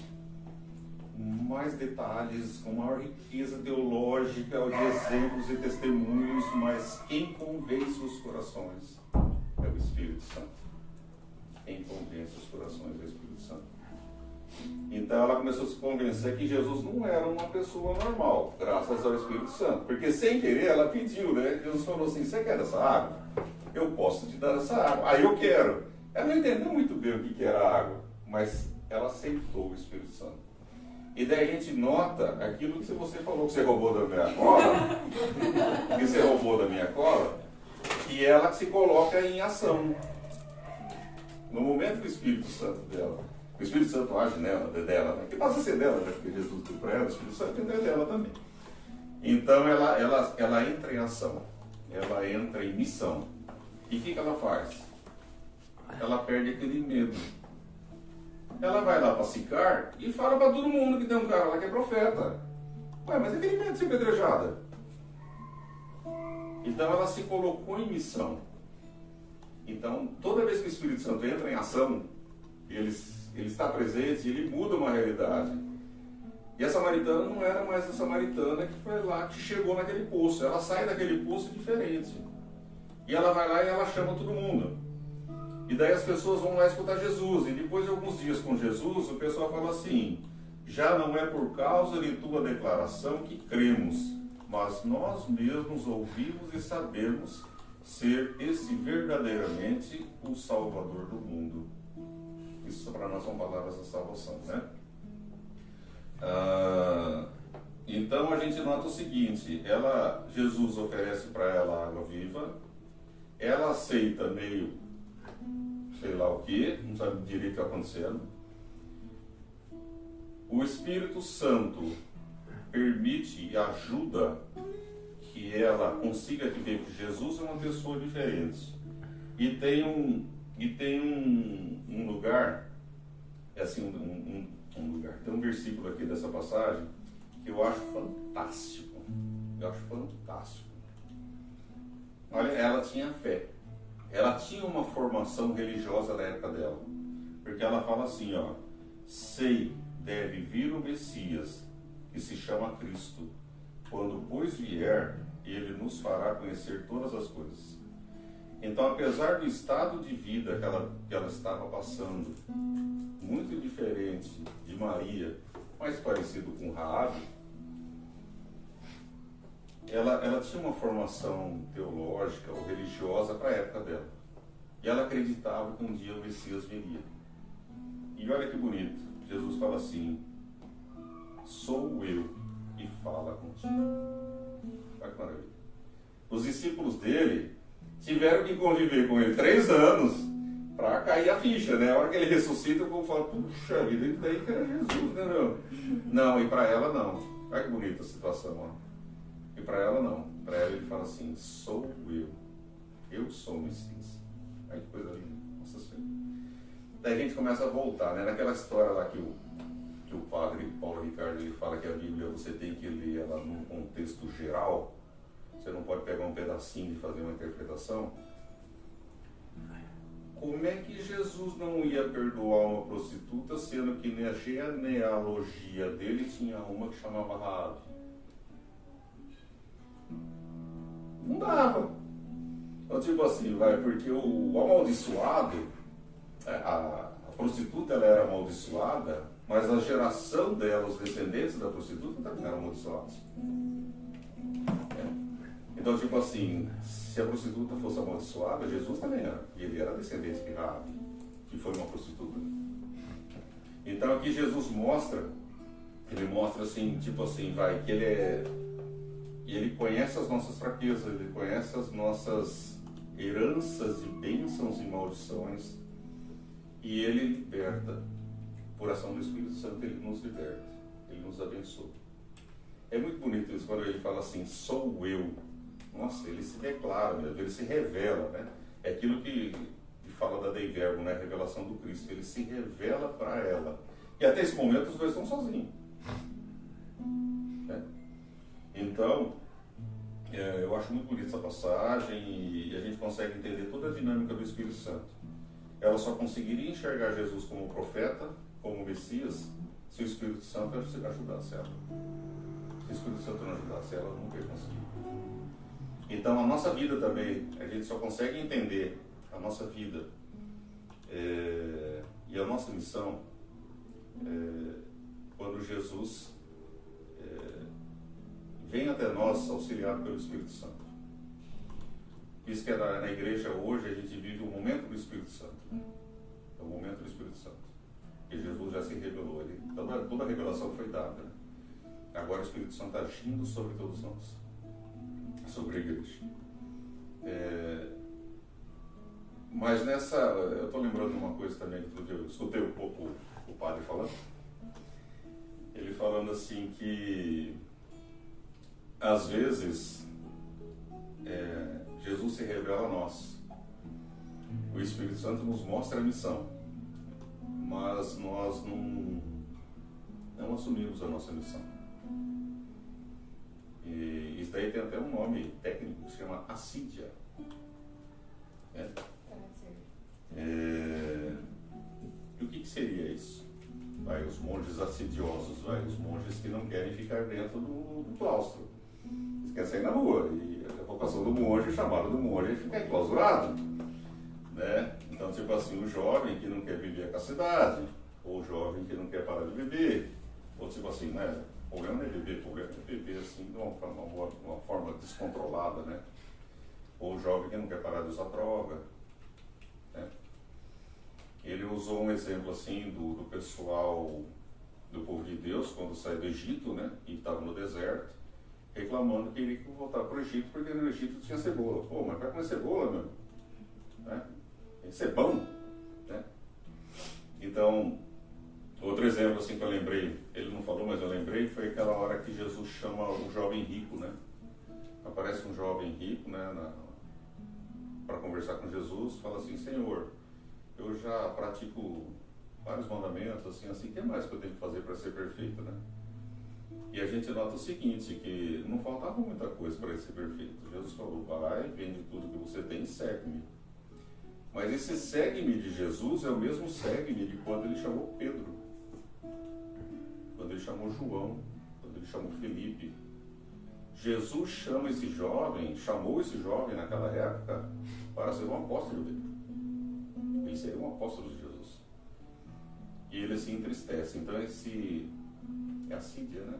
com mais detalhes, com maior riqueza teológica, de exemplos e testemunhos, mas quem convence os corações é o Espírito Santo. Quem convence os corações é o Espírito Santo. Então ela começou a se convencer que Jesus não era uma pessoa normal, graças ao Espírito Santo. Porque sem querer ela pediu, né? Jesus falou assim: você quer essa água? Eu posso te dar essa água. Aí eu quero. Ela não entendeu muito bem o que era a água, mas ela aceitou o Espírito Santo. E daí a gente nota aquilo que você falou que você roubou da minha cola, que ela se coloca em ação. No momento que o Espírito Santo dela, o Espírito Santo age nela, né? Que passa a ser dela, né? Porque Jesus deu para ela, o Espírito Santo é dela também. Então ela entra em ação, ela entra em missão. E o que ela faz? Ela perde aquele medo. Ela vai lá para Sicar e fala para todo mundo que tem um cara lá que é profeta. Ué, mas aquele medo de ser apedrejada. Então ela se colocou em missão. Então, toda vez que o Espírito Santo entra em ação, ele está presente, ele muda uma realidade. E a samaritana não era mais a samaritana que foi lá, que chegou naquele poço. Ela sai daquele poço diferente. E ela vai lá e ela chama todo mundo. E daí as pessoas vão lá escutar Jesus. E depois de alguns dias com Jesus, o pessoal fala assim: já não é por causa de tua declaração que cremos, mas nós mesmos ouvimos e sabemos ser esse verdadeiramente o Salvador do mundo. Isso para nós são palavras da salvação, né? Então a gente nota o seguinte: Jesus oferece para ela água viva, ela aceita meio sei lá o que, não sabe direito o que está acontecendo. O Espírito Santo permite e ajuda que ela consiga ver que Jesus é uma pessoa diferente. E tem um lugar, é assim, um lugar, tem um versículo aqui dessa passagem que eu acho fantástico. Olha, ela tinha fé. Ela tinha uma formação religiosa na época dela. Porque ela fala assim, ó: sei, deve vir o Messias, que se chama Cristo. Quando pois vier, ele nos fará conhecer todas as coisas. Então, apesar do estado de vida que ela estava passando, muito diferente de Maria, mais parecido com Raabe, ela tinha uma formação teológica ou religiosa para a época dela. E ela acreditava que um dia o Messias viria. E olha que bonito, Jesus fala assim: sou eu que fala contigo. Olha que maravilha. Os discípulos dele tiveram que conviver com ele 3 anos para cair a ficha, né? A hora que ele ressuscita, o povo fala: puxa vida, isso daí que era Jesus, né, meu? Não, e para ela não. Olha que bonita a situação, ó. E para ela não. Para ela ele fala assim: sou eu. Eu sou o Messias. Olha que coisa linda. Nossa Senhora. Daí a gente começa a voltar, né? Naquela história lá que o padre Paulo Ricardo ele fala que a Bíblia você tem que ler ela num contexto geral. Você não pode pegar um pedacinho e fazer uma interpretação. como é que Jesus não ia perdoar uma prostituta, sendo que na genealogia dele tinha uma que chamava Raabe? Não dava. Então, tipo assim, porque o amaldiçoado, a prostituta ela era amaldiçoada, mas a geração dela, os descendentes da prostituta também eram amaldiçoados. Então, tipo assim, se a prostituta fosse amaldiçoada, Jesus também era. E ele era descendente de Raabe, que foi uma prostituta. Então aqui Jesus mostra, ele mostra assim, tipo assim, que ele conhece as nossas fraquezas, ele conhece as nossas heranças de bênçãos e maldições, e ele liberta. Por ação do Espírito Santo, ele nos liberta, ele nos abençoa. É muito bonito isso quando ele fala assim, sou eu. Nossa, ele se declara, ele se revela, né? É aquilo que fala da Dei Verbo, né? A revelação do Cristo. Ele se revela para ela. E até esse momento os dois estão sozinhos. Né? Então, eu acho muito bonita essa passagem e a gente consegue entender toda a dinâmica do Espírito Santo. Ela só conseguiria enxergar Jesus como profeta, como Messias, se o Espírito Santo ajudasse ela. Se o Espírito Santo não ajudasse ela, nunca ia conseguir. Então a nossa vida também, a gente só consegue entender a nossa vida e a nossa missão quando Jesus vem até nós auxiliado pelo Espírito Santo. Isso que na igreja hoje a gente vive o momento do Espírito Santo. É o momento do Espírito Santo. Que Jesus já se revelou. Toda a revelação foi dada. Né? Agora o Espírito Santo está agindo sobre todos nós. Sobre a igreja. Mas eu estou lembrando de uma coisa também que eu escutei um pouco o padre falando. Ele falando assim que às vezes Jesus se revela a nós. O Espírito Santo nos mostra a missão, mas nós não assumimos a nossa missão. E isso daí tem até um nome técnico que se chama assídia. E o que seria isso? Os monges assidiosos, os monges que não querem ficar dentro do claustro. Eles querem sair na rua. E a vocação do monge, o chamado do monge, é ficar enclausurado. Né? Então, tipo assim, o jovem que não quer viver a castidade, ou o jovem que não quer parar de beber, ou tipo assim, né? O problema não é beber, o problema é beber assim, de uma forma descontrolada, né? Ou o jovem que não quer parar de usar droga. Né? Ele usou um exemplo assim do pessoal, do povo de Deus, quando saiu do Egito, né? E estava no deserto, reclamando que ele ia voltar para o Egito, porque no Egito tinha cebola. Pô, mas vai comer cebola, meu? Né? Isso é bom. Né? Então, outro exemplo assim que eu lembrei, ele não falou, mas eu lembrei, foi aquela hora que Jesus chama o jovem rico, né? Aparece um jovem rico, né, para conversar com Jesus, fala assim, Senhor, eu já pratico vários mandamentos, assim, o que mais que eu tenho que fazer para ser perfeito, né? E a gente nota o seguinte, que não faltava muita coisa para ele ser perfeito. Jesus falou, vai, vende tudo que você tem e segue-me. Mas esse segue-me de Jesus é o mesmo segue-me de quando ele chamou Pedro, quando ele chamou João, quando ele chamou Felipe. Jesus chamou esse jovem naquela época para ser um apóstolo dele. Ele seria um apóstolo de Jesus. E ele se entristece. Então é assídia, né?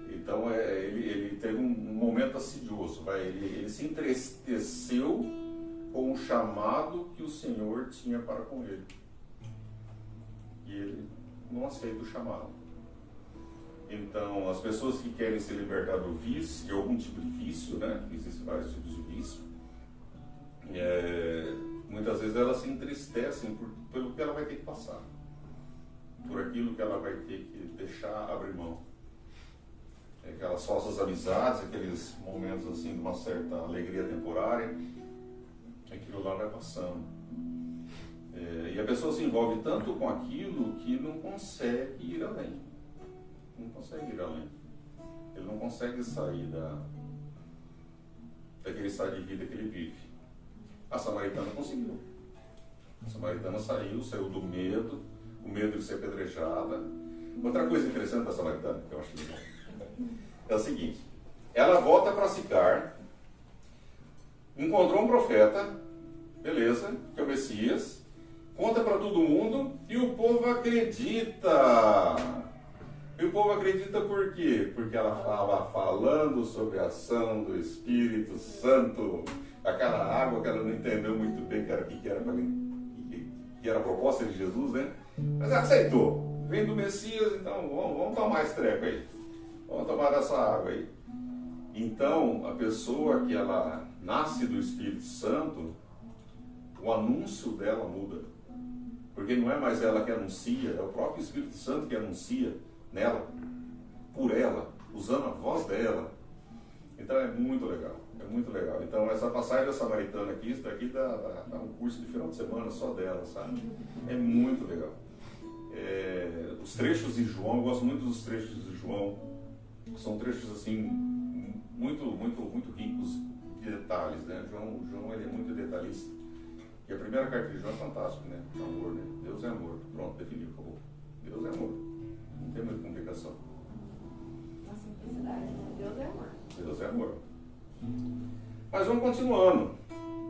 Então ele teve um momento assidioso. Ele se entristeceu com o chamado que o Senhor tinha para com ele. E ele não aceita o chamado. Então, as pessoas que querem se libertar do vício, de algum tipo de vício, né? Existem vários tipos de vício. Muitas vezes elas se entristecem pelo que ela vai ter que passar. Por aquilo que ela vai ter que deixar abrir mão. Aquelas falsas amizades, aqueles momentos assim de uma certa alegria temporária, aquilo lá vai passando. E a pessoa se envolve tanto com aquilo que não consegue ir além. Não consegue ir além. Ele não consegue sair daquele estado de vida que ele vive. A samaritana conseguiu. A samaritana saiu do medo, o medo de ser apedrejada. Outra coisa interessante da samaritana, que eu acho legal, é o seguinte: ela volta para Sicar, encontrou um profeta, beleza, que é o Messias, conta para todo mundo e o povo acredita. E o povo acredita por quê? Porque ela estava falando sobre a ação do Espírito Santo, aquela água que ela não entendeu muito bem que era a proposta de Jesus, né? Mas ela aceitou. Vem do Messias, então vamos tomar esse treco aí. Vamos tomar essa água aí. Então, a pessoa que ela nasce do Espírito Santo, o anúncio dela muda. Porque não é mais ela que anuncia, é o próprio Espírito Santo que anuncia nela, por ela, usando a voz dela. Então é muito legal, é muito legal. Então essa passagem da samaritana aqui, isso daqui dá um curso de final de semana só dela, sabe? É muito legal. Os trechos de João, eu gosto muito dos trechos de João, são trechos assim, muito ricos de detalhes, né? João ele é muito detalhista. E a primeira carta de João é fantástica, né? Amor, né? Deus é amor. Pronto, definiu, acabou. Deus é amor. Não tem muita complicação. Na simplicidade, né? Deus é amor. Deus é amor. Mas vamos continuando.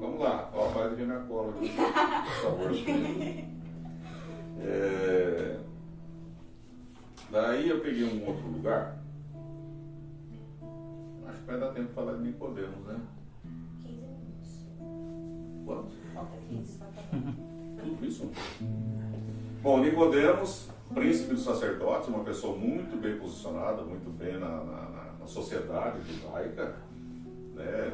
Vamos lá. Ó, vai de minha cola, viu? Por favor. Daí eu peguei um outro lugar. Acho que vai dar tempo de falar de Nicodemos, né? 15 minutos. Quanto? Falta 15 para acabar. Tudo isso? Bom, Nicodemos, príncipe do sacerdote, uma pessoa muito bem posicionada, muito bem na sociedade judaica, né?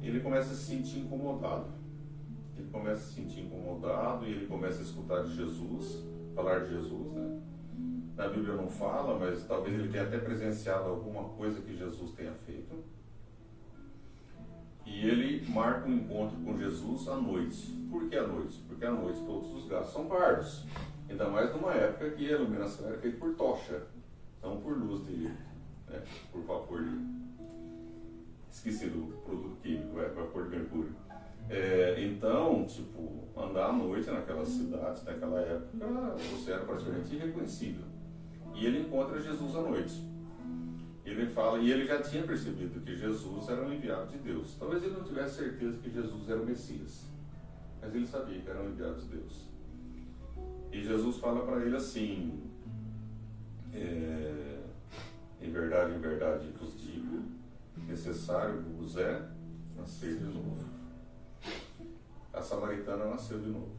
Ele começa a se sentir incomodado. Ele começa a se sentir incomodado e ele começa a escutar de Jesus, falar de Jesus, né? Na Bíblia não fala, mas talvez ele tenha até presenciado alguma coisa que Jesus tenha feito. E ele marca um encontro com Jesus à noite. Por que à noite? Porque à noite todos os gatos são pardos. Ainda mais numa época que a iluminação era feita por tocha, não por luz de, né, por vapor de... Esqueci do produto químico, vapor de mercúrio. Então, tipo, andar à noite naquelas cidades, naquela época, você era praticamente irreconhecível. E ele encontra Jesus à noite. Ele fala, e ele já tinha percebido que Jesus era um enviado de Deus. Talvez ele não tivesse certeza que Jesus era o Messias, mas ele sabia que era um enviado de Deus. E Jesus fala para ele assim: em verdade vos digo, necessário vos é nascer de novo. A samaritana nasceu de novo.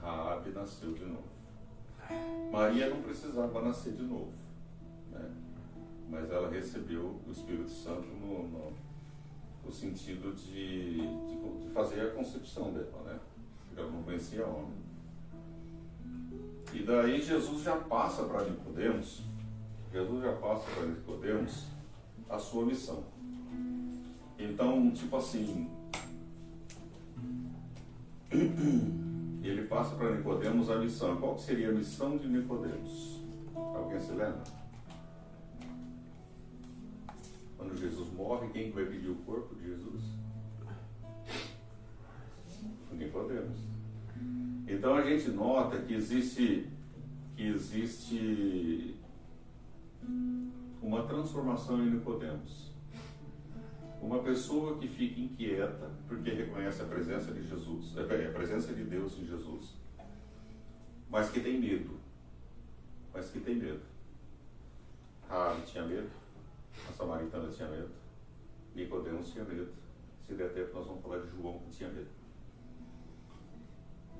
Raabe nasceu de novo. Maria não precisava nascer de novo, né? Mas ela recebeu o Espírito Santo no sentido de fazer a concepção dela, né? Porque ela não conhecia homem. E daí Jesus já passa para Nicodemos, a sua missão. Então, tipo assim, ele passa para Nicodemos a missão. Qual que seria a missão de Nicodemos? Alguém se lembra? Quando Jesus morre, quem vai pedir o corpo de Jesus? Nicodemos. Então a gente nota que existe uma transformação em Nicodemos. Uma pessoa que fica inquieta porque reconhece a presença de Jesus, a presença de Deus em Jesus, mas que tem medo. Raabe tinha medo, a samaritana tinha medo, Nicodemos tinha medo. Se der tempo, nós vamos falar de João, que tinha medo.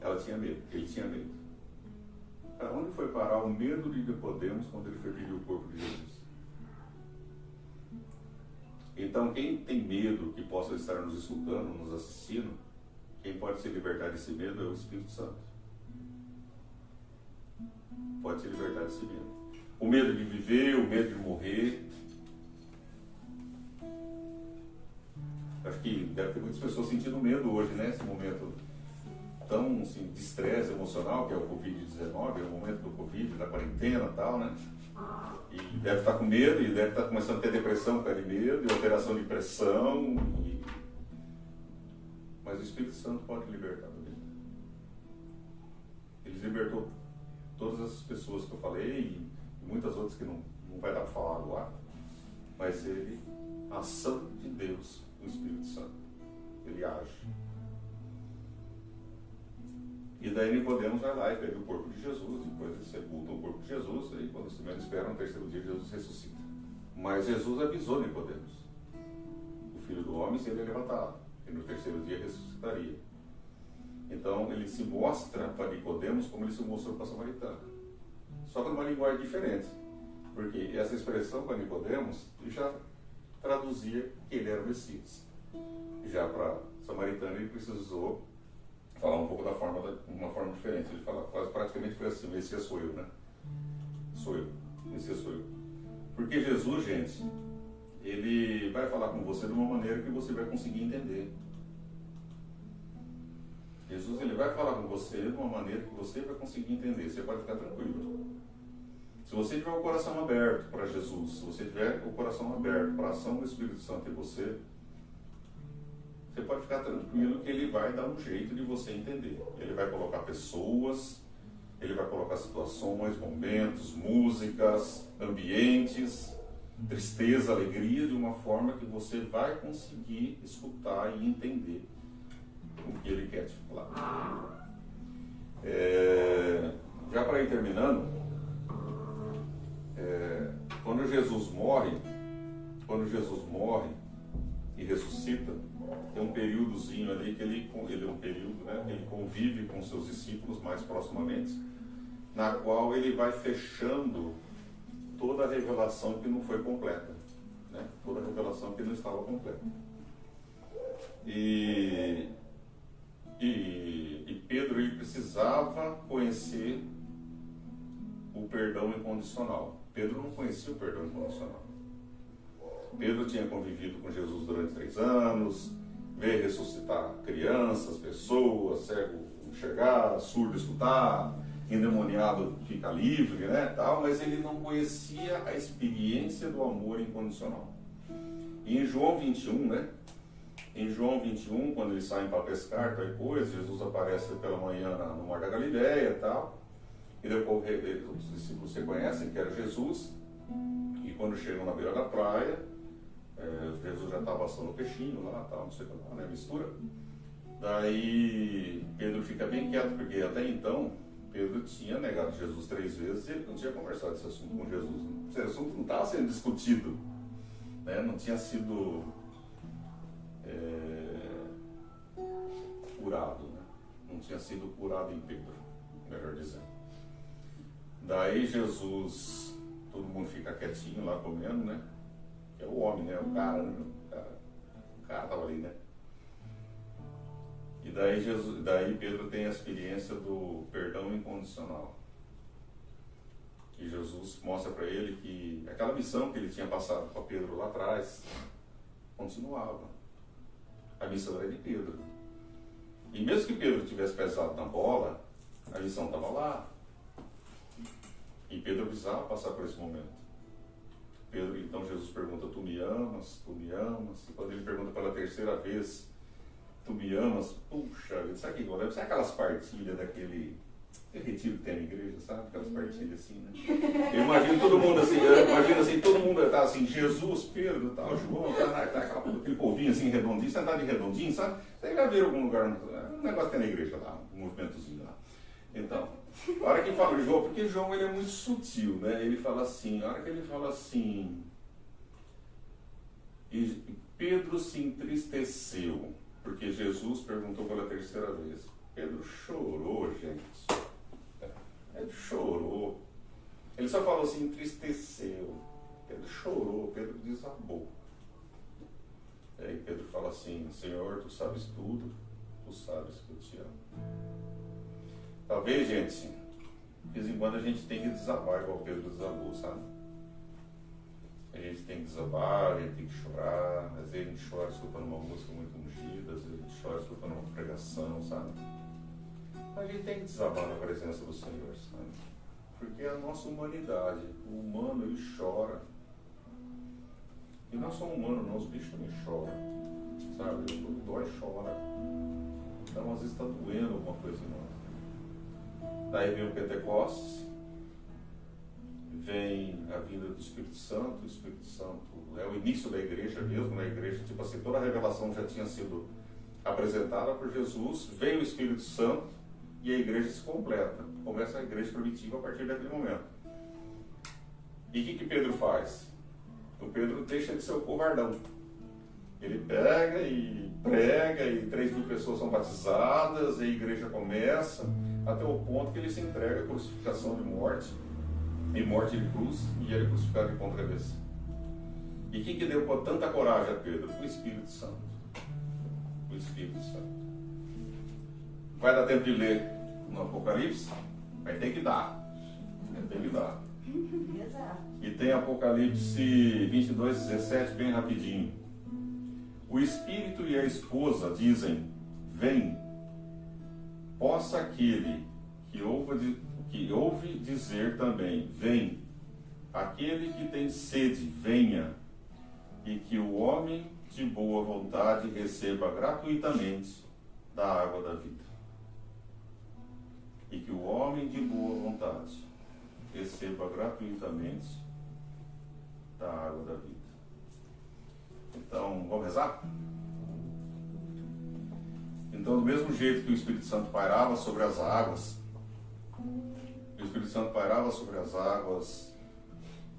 Ela tinha medo, ele tinha medo. Para onde foi parar o medo de Nicodemos quando ele foi pedir o corpo de Jesus? Então, quem tem medo que possa estar nos escutando, nos assistindo, quem pode se libertar desse medo é o Espírito Santo. Pode se libertar desse medo. O medo de viver, o medo de morrer. Acho que deve ter muitas pessoas sentindo medo hoje, né? Esse momento tão assim, de estresse emocional, que é o Covid-19, é o momento do Covid, da quarentena e tal, né? E deve estar com medo, e deve estar começando a ter depressão por causa de medo, e alteração de pressão, mas o Espírito Santo pode libertar da vida. Ele libertou todas essas pessoas que eu falei e muitas outras que não vai dar para falar agora, mas a ação de Deus, o Espírito Santo, ele age. E daí Nicodemos vai lá e pega o corpo de Jesus, depois ele sepulta o corpo de Jesus, e quando os menos esperam, no terceiro dia Jesus ressuscita. Mas Jesus avisou Nicodemos: o Filho do Homem seria levantado, e no terceiro dia ressuscitaria. Então ele se mostra para Nicodemos como ele se mostrou para a samaritana, só que numa linguagem diferente, porque essa expressão para Nicodemos já traduzia que ele era o Messias. Já para a samaritana ele precisou falar um pouco uma forma diferente. Ele fala, quase praticamente foi assim: Messias sou eu, né? Sou eu, Messias sou eu. Porque Jesus, gente, ele vai falar com você de uma maneira que você vai conseguir entender. Jesus, ele vai falar com você de uma maneira que você vai conseguir entender. Você pode ficar tranquilo. Se você tiver o coração aberto para Jesus, se você tiver o coração aberto para a ação do Espírito Santo em você, você pode ficar tranquilo que ele vai dar um jeito de você entender. Ele vai colocar pessoas, ele vai colocar situações, momentos, músicas, ambientes, tristeza, alegria, de uma forma que você vai conseguir escutar e entender o que ele quer te falar. Já para ir terminando, quando Jesus morre e ressuscita, tem um períodozinho ali que ele é um período, né, que ele convive com seus discípulos mais proximamente, na qual ele vai fechando toda a revelação que não foi completa, né, toda a revelação que não estava completa. E Pedro, ele precisava conhecer o perdão incondicional. Pedro não conhecia o perdão incondicional. Pedro tinha convivido com Jesus durante 3 anos, veio ressuscitar crianças, pessoas, cego enxergar, surdo escutar, endemoniado ficar livre, né, tal, mas ele não conhecia a experiência do amor incondicional. E em João 21, né, em João 21, quando eles saem para pescar, tal coisa, Jesus aparece pela manhã no Mar da Galileia e tal, e depois os discípulos se conhecem que era Jesus, e quando chegam na beira da praia, Jesus já estava assando o peixinho lá, tal, não sei o que lá, né, mistura. Daí Pedro fica bem quieto, porque até então Pedro tinha negado Jesus 3 vezes e ele não tinha conversado esse assunto com Jesus. Esse assunto não estava sendo discutido, né, não tinha sido curado, né? Não tinha sido curado em Pedro, melhor dizendo. Daí Jesus, todo mundo fica quietinho lá comendo, né? Que é o homem, né? O cara, né? O cara estava ali, né? E daí Pedro tem a experiência do perdão incondicional. E Jesus mostra para ele que aquela missão que ele tinha passado para Pedro lá atrás continuava. A missão era de Pedro. E mesmo que Pedro tivesse pesado na bola, a missão estava lá. E Pedro precisava passar por esse momento. Então Jesus pergunta: tu me amas? Tu me amas? E quando ele pergunta pela 3ª vez: tu me amas? Puxa, sabe o que eu sabe aquelas partilhas daquele retiro que tem na igreja, sabe? Aquelas partilhas assim, né? Eu imagino todo mundo assim, todo mundo tá assim, Jesus, Pedro, tal, João, tá aquele povinho assim, redondinho, sentado de redondinho, sabe? Você já viu algum lugar, um negócio que tem na igreja lá, um movimentozinho lá. Então, a hora que fala João, porque João ele é muito sutil, né? Ele fala assim, a hora que ele fala assim, e Pedro se entristeceu, porque Jesus perguntou pela 3ª vez. Pedro chorou, gente. Ele chorou. Ele só falou assim, entristeceu. Pedro chorou, Pedro desabou. E aí Pedro fala assim: Senhor, tu sabes tudo, tu sabes que eu te amo. Talvez, gente, de vez em quando a gente tem que desabar igual Pedro desabou, sabe? A gente tem que desabar, a gente tem que chorar. Às vezes a gente chora escutando uma música muito ungida, às vezes a gente chora escutando uma pregação, sabe? A gente tem que desabar na presença do Senhor, sabe? Porque é a nossa humanidade, o humano, ele chora. E não só o humano, não, os bichos também choram, sabe? O dói chora. Então, às vezes está doendo alguma coisa em nós. Daí vem o Pentecostes, vem a vinda do Espírito Santo. O Espírito Santo é o início da igreja mesmo, né? A igreja, tipo assim, toda a revelação já tinha sido apresentada por Jesus, vem o Espírito Santo e a igreja se completa. Começa a igreja primitiva a partir daquele momento. E o que Pedro faz? O Pedro deixa de ser o covardão. Ele pega e prega, e 3.000 pessoas são batizadas, e a igreja começa, até o ponto que ele se entrega à crucificação de morte, e morte de cruz, e ele é crucificado de ponta cabeça. E o que deu tanta coragem a Pedro? O Espírito Santo. O Espírito Santo. Vai dar tempo de ler no Apocalipse? Vai ter que dar. Tem que dar. Exato. E tem Apocalipse 22:17, bem rapidinho. O Espírito e a esposa dizem: vem. Possa aquele que ouve dizer também: vem. Aquele que tem sede, venha. E que o homem de boa vontade receba gratuitamente da água da vida. E que o homem de boa vontade receba gratuitamente da água da vida. Então, vamos rezar? Então, do mesmo jeito que o Espírito Santo pairava sobre as águas, o Espírito Santo pairava sobre as águas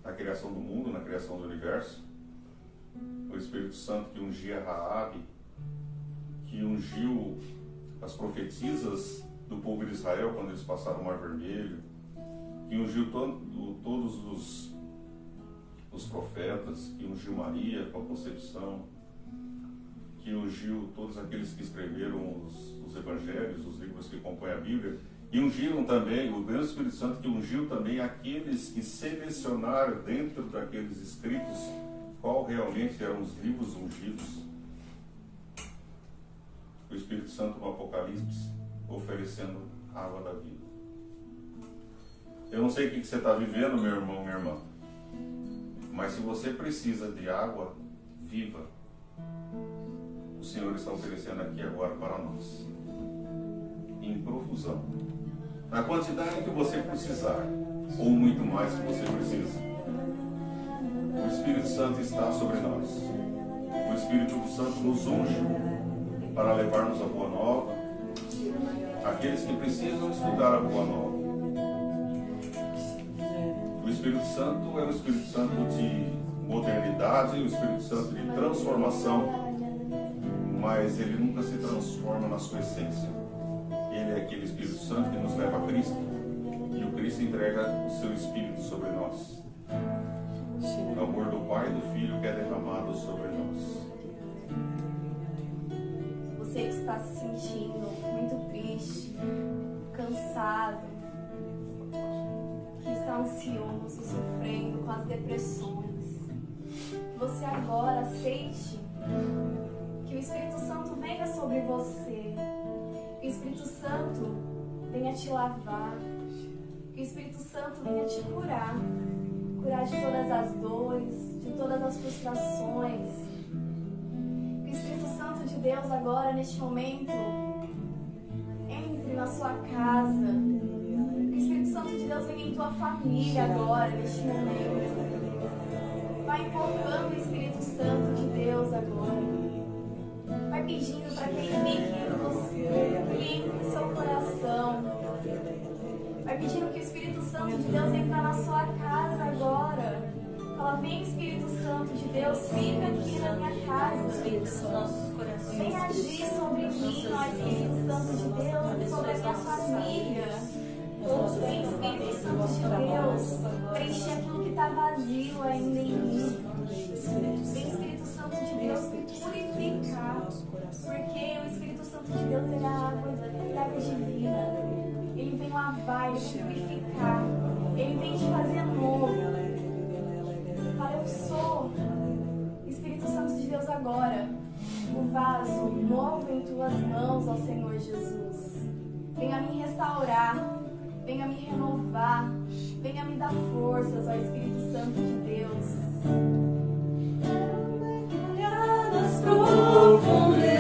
na criação do mundo, na criação do universo, o Espírito Santo que ungia Raabe, que ungiu as profetisas do povo de Israel quando eles passaram o Mar Vermelho, que ungiu todos os profetas, que ungiu Maria com a concepção, que ungiu todos aqueles que escreveram os evangelhos, os livros que compõem a Bíblia, e ungiram também, o mesmo Espírito Santo que ungiu também aqueles que selecionaram dentro daqueles escritos qual realmente eram os livros ungidos. O Espírito Santo no Apocalipse oferecendo a água da vida. Eu não sei o que você está vivendo, meu irmão, minha irmã, mas se você precisa de água viva, o Senhor está oferecendo aqui agora para nós, em profusão, na quantidade que você precisar, ou muito mais que você precisa. O Espírito Santo está sobre nós. O Espírito Santo nos unge para levarmos a boa nova àqueles que precisam estudar a boa nova. O Espírito Santo é o Espírito Santo de modernidade, o Espírito Santo de transformação, mas ele nunca se transforma na sua essência. Ele é aquele Espírito Santo que nos leva a Cristo, e o Cristo entrega o seu Espírito sobre nós. O amor do Pai e do Filho que é derramado sobre nós. Você que está se sentindo muito triste, cansado, que está ansioso, sofrendo com as depressões, que você agora aceite que o Espírito Santo venha sobre você, que o Espírito Santo venha te lavar, que o Espírito Santo venha te curar de todas as dores, de todas as frustrações. Que o Espírito Santo de Deus agora, neste momento, entre na sua casa. Que o Espírito Santo de Deus venha em tua família agora, neste momento. Vai invocando o Espírito Santo de Deus agora. Vai pedindo para que ele venha em você, limpe o seu coração. Vai pedindo que o Espírito Santo de Deus entre na sua casa agora. Fala: vem, Espírito Santo de Deus, fica aqui na minha casa. Vem agir sobre mim, ó Espírito Santo de Deus, sobre a minha família. Vem, Espírito Santo de Deus, preencher aquilo que está vazio ainda em mim. Vem, Espírito Santo de Deus, purificar. Porque o Espírito Santo de Deus é a água divina. Ele vem lavar, ele vem purificar, ele vem te fazer novo. Fala: eu sou, Espírito Santo de Deus, agora o vaso novo em tuas mãos, ó Senhor Jesus. Venha me restaurar, venha me renovar, venha me dar forças, ó Espírito Santo de Deus. Nas profundezas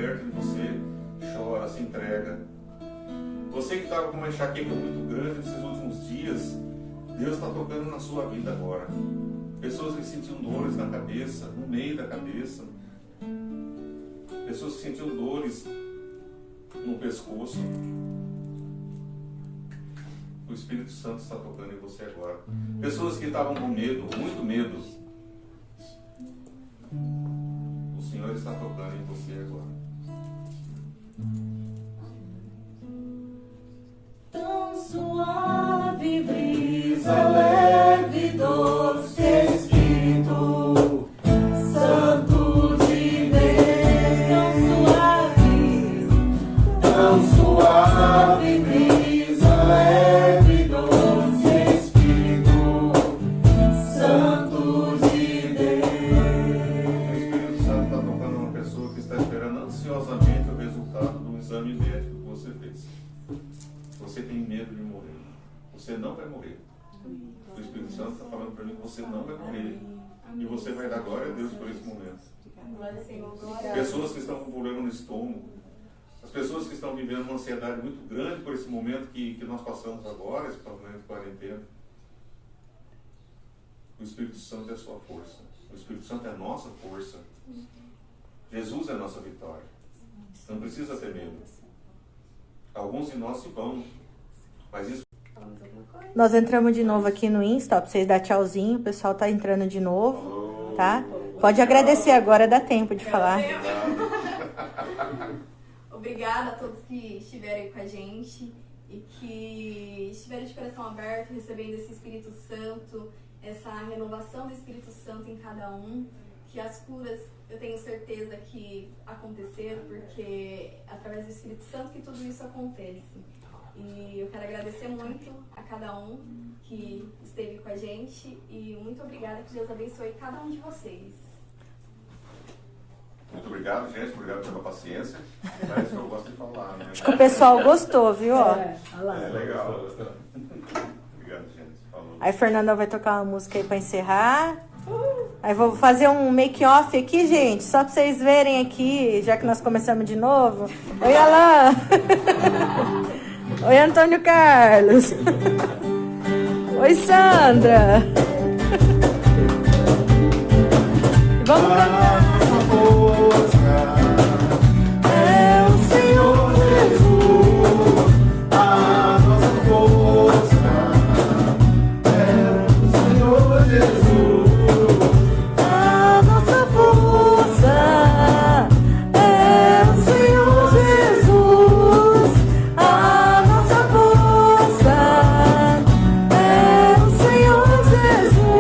perto de você, chora, se entrega. Você que estava com uma enxaqueca muito grande nesses últimos dias, Deus está tocando na sua vida agora. Pessoas que sentiam dores na cabeça, no meio da cabeça. Pessoas que sentiam dores no pescoço. O Espírito Santo está tocando em você agora. Pessoas que estavam com medo, muito medo. O Senhor está tocando em você agora. Tão suave brisa, leve, doce Espírito Santo de Deus. Tão suave brisa, leve, doce Espírito Santo de Deus. O Espírito Santo está tocando uma pessoa que está esperando ansiosamente o resultado do exame médico que você fez. Você tem medo de morrer. Você não vai morrer. O Espírito Santo está falando para mim que você não vai morrer. E você vai dar glória a Deus por esse momento. Pessoas que estão com problema no estômago. As pessoas que estão vivendo uma ansiedade muito grande por esse momento que nós passamos agora, esse momento de quarentena. O Espírito Santo é a sua força. O Espírito Santo é a nossa força. Jesus é a nossa vitória. Não precisa ter medo. Alguns de nós se vão. Mas isso... Nós entramos de novo aqui no Insta, ó, pra vocês dar tchauzinho. O pessoal tá entrando de novo, tá? Pode agradecer agora, dá tempo de falar. Obrigada a todos que estiveram aí com a gente e que estiveram de coração aberto, recebendo esse Espírito Santo, essa renovação do Espírito Santo em cada um. Que as curas, eu tenho certeza que aconteceram, porque é através do Espírito Santo que tudo isso acontece. E eu quero agradecer muito a cada um que esteve com a gente e muito obrigada, que Deus abençoe cada um de vocês. Muito obrigado, gente. Obrigado pela paciência. É isso que eu gosto de falar, né? Acho que o pessoal gostou, viu? Ó. É legal. Obrigado, gente. Falou. Aí a Fernanda vai tocar uma música aí pra encerrar. Aí vou fazer um make-off aqui, gente, só pra vocês verem aqui, já que nós começamos de novo. Oi, Alain! Oi, Antônio Carlos! Oi, Sandra! Vamos cantar! É o Senhor Jesus, a nossa força. É o Senhor Jesus. a nossa força. É o Senhor Jesus, a nossa força. É o Senhor Jesus.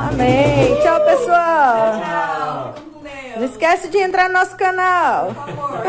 Amém. Tchau, pessoal. Tchau, fiquem com Deus. Não esquece de entrar no nosso canal. Por favor.